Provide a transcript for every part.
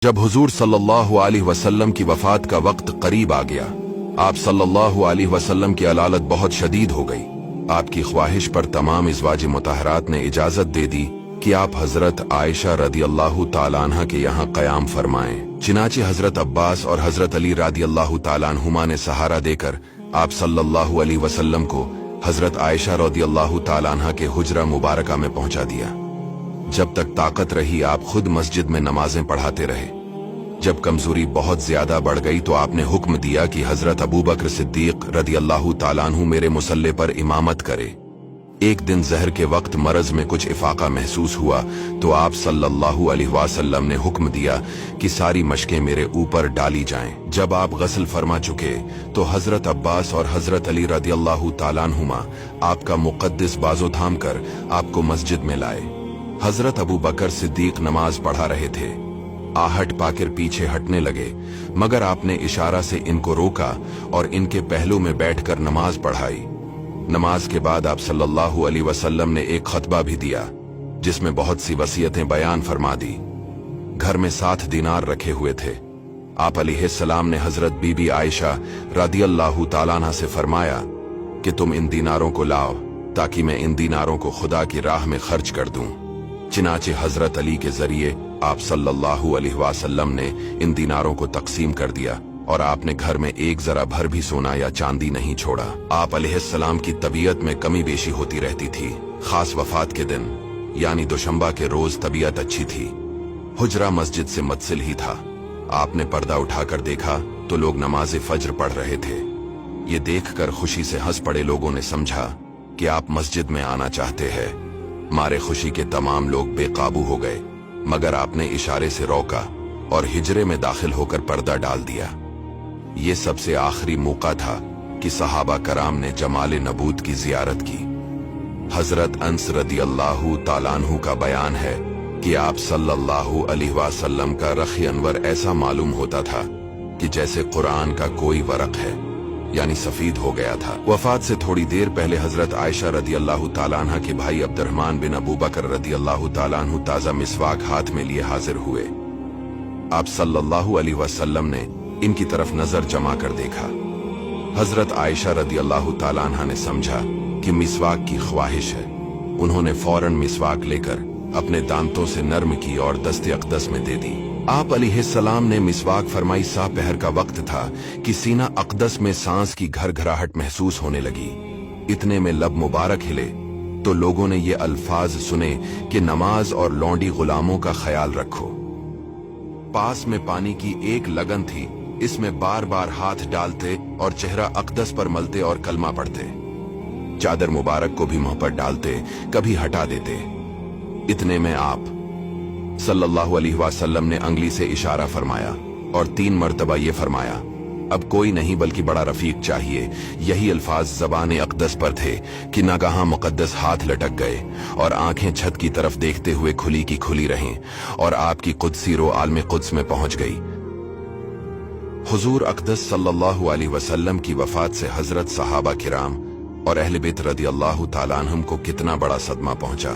जब हुजूर सल्लल्लाहु अलैहि वसल्लम की वफात का वक्त करीब आ गया, आप सल्लल्लाहु अलैहि वसल्लम की अलालत बहुत शदीद हो गई। आपकी ख्वाहिश पर तमाम इज़वाज मुतहरात ने इजाजत दे दी कि आप हजरत आयशा रदियल्लाहु ताला अन्हा के यहाँ क़याम फरमाएं। चिनाचे हजरत अब्बास और हजरत अली रदियल्लाहु ताला अन्हुमा ने सहारा देकर आप सल्लल्लाहु अलैहि वसल्लम को हजरत आयशा रदियल्लाहु ताला अन्हा के हुजरा मुबारका में पहुंचा दिया। जब तक ताकत रही आप खुद मस्जिद में नमाजें पढ़ाते रहे। जब कमजोरी बहुत ज्यादा बढ़ गई तो आपने हुक्म दिया कि हजरत अबू बकर सिद्दीक रदियल्लाहु ताला अन्हु मेरे मुसल्ले पर इमामत करे। एक दिन जहर के वक्त मरज में कुछ इफाका महसूस हुआ तो आप सल्लल्लाहु अलैहि वसल्लम ने हुक्म दिया कि सारी मशकें मेरे ऊपर डाली जाएं। जब आप गस्ल फरमा चुके तो हजरत अब्बास और हजरत अली रदियल्लाहु ताला अन्हुमा आपका मुकद्दस बाजो थाम कर आपको मस्जिद में लाए। हजरत अबू बकर सिद्दीक नमाज पढ़ा रहे थे। आहट पाकर पीछे हटने लगे, मगर आपने इशारा से इनको रोका और इनके पहलू में बैठकर नमाज पढ़ाई। नमाज के बाद आप सल्लल्लाहु अलैहि वसल्लम ने एक खतबा भी दिया जिसमें बहुत सी वसीयतें बयान फरमा दी। घर में 7 दीनार रखे हुए थे। आप अलैहिस्सलाम ने हजरत बीबी आयशा रदियल्लाहु ताला अन्हा से फरमाया कि तुम इन दीनारों को लाओ ताकि मैं इन दीनारों को खुदा की राह में खर्च कर दूं। चिनाचे हजरत अली के जरिए आप सल्लल्लाहु अलैहि वसल्लम ने इन दीनारों को तकसीम कर दिया और आपने घर में एक जरा भर भी सोना या चांदी नहीं छोड़ा। आप अलैहिस्सलाम की तबीयत में कमी बेशी होती रहती थी। खास वफात के दिन यानी दोशंबा के रोज तबीयत अच्छी थी। हुजरा मस्जिद से मुत्सिल ही था। आपने पर्दा उठाकर देखा तो लोग नमाज फज्र पढ़ रहे थे। ये देखकर खुशी से हंस पड़े लोगों ने समझा कि आप मस्जिद में आना चाहते हैं। मारे खुशी के तमाम लोग बेकाबू हो गए, मगर आपने इशारे से रोका और हिजरे में दाखिल होकर पर्दा डाल दिया। ये सबसे आखिरी मौका था कि सहाबा कराम ने जमाल नबूत की जियारत की। हजरत अंस रदियल्लाहु ताला अन्हु का बयान है कि आप सल्लल्लाहु अलैहि वसल्लम का रख अनवर ऐसा मालूम होता था कि जैसे कुरान का कोई वरक है, यानी सफीद हो गया था। वफात से थोड़ी देर पहले हजरत आयशा रदियल्लाहु ताला अन्हा के भाई अब्दुर्रहमान बिन अबू बकर रदियल्लाहु ताला अन्हु ताजा मिसवाक हाथ में लिए हाजिर हुए। आप सल्लल्लाहु अलैहि वसल्लम ने इनकी तरफ नजर जमा कर देखा। हजरत आयशा रदियल्लाहु ताला अन्हा ने समझा कि मिसवाक की ख्वाहिश है। उन्होंने फौरन मिसवाक लेकर अपने दांतों से नर्म की और दस्ते अक़दस में दे दी। आप अलैहिस्सलाम ने मिसवाक फरमाई। पहर का वक्त था कि सीना अक़दस में सांस की घरघराहट महसूस होने लगी। इतने में लब मुबारक हिले तो लोगों ने ये अल्फाज सुने कि नमाज और लौंडी गुलामों का ख्याल रखो। पास में पानी की एक लगन थी, इसमें बार बार हाथ डालते और चेहरा अक़दस पर मलते और कलमा पढ़ते। चादर मुबारक को भी मुंह पर डालते, कभी हटा देते। इतने में आप सल्लल्लाहु अलैहि वसल्लम ने अंगली से इशारा फरमाया और 3 मर्तबा ये फरमाया, अब कोई नहीं बल्कि बड़ा रफीक चाहिए। यही अल्फाज ज़बान अक़दस पर थे कि नागहां मुक़द्दस हाथ लटक गए और आंखें छत की तरफ देखते हुए खुली की खुली रहें और आपकी कुदसी रो आलम कुद्स में पहुंच गई। हुजूर अक़दस सल्लल्लाहु अलैहि वसल्लम की वफात से हजरत सहाबा किराम और अहले बैत रदियल्लाहु ताला अन्हुम को कितना बड़ा सदमा पहुंचा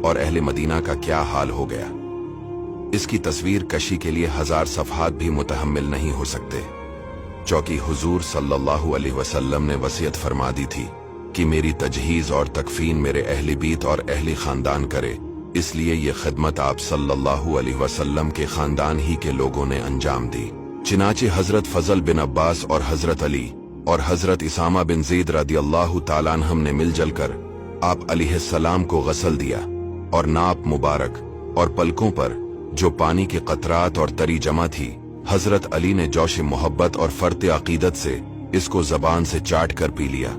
और अहले मदीना का क्या हाल हो गया, इसकी तस्वीर कशी के लिए 1000 सफ़हात भी मुतहम्मिल नहीं हो सकते। चौकी हुजूर सल्लल्लाहु अलैहि वसल्लम ने वसीयत फरमा दी थी कि मेरी तजहीज और तकफीन मेरे अहले बीत और अहले खानदान करे, इसलिए ये खिदमत आप सल्लल्लाहु अलैहि वसल्लम के खानदान ही के लोगों ने अंजाम दी। चिनाचे हजरत फजल बिन अब्बास और हजरत अली और हजरत इसामा बिन ज़ैद रदियल्लाहु ताला अन्हुम ने मिलजुल कर आप अलैहिस्सलाम को गसल दिया और नाप मुबारक और पलकों पर जो पानी के कतरात और तरी जमा थी, हजरत अली ने जोश मोहब्बत और फर्त अकीदत से इसको जबान से चाट कर पी लिया।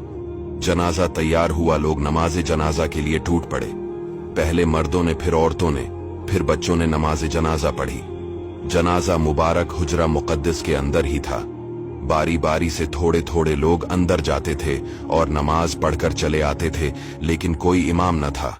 जनाजा तैयार हुआ। लोग नमाज जनाजा के लिए टूट पड़े। पहले मर्दों ने, फिर औरतों ने, फिर बच्चों ने नमाज जनाजा पढ़ी। जनाजा मुबारक हुजरा मुक़द्दस के अंदर ही था। बारी बारी से थोड़े थोड़े लोग अंदर जाते थे और नमाज पढ़कर चले आते थे, लेकिन कोई इमाम न था।